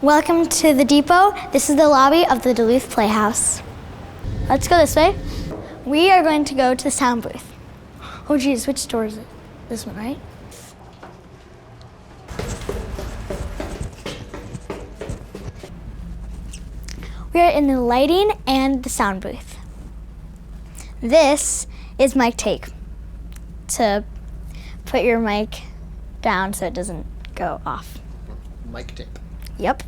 Welcome to the depot. This is the lobby of the Duluth Playhouse. Let's go this way. We are going to go to the sound booth. Oh geez, which door is it? This one, right? We are in the lighting and the sound booth. This is mic tape to put your mic down so it doesn't go off. Mic tape. Yep.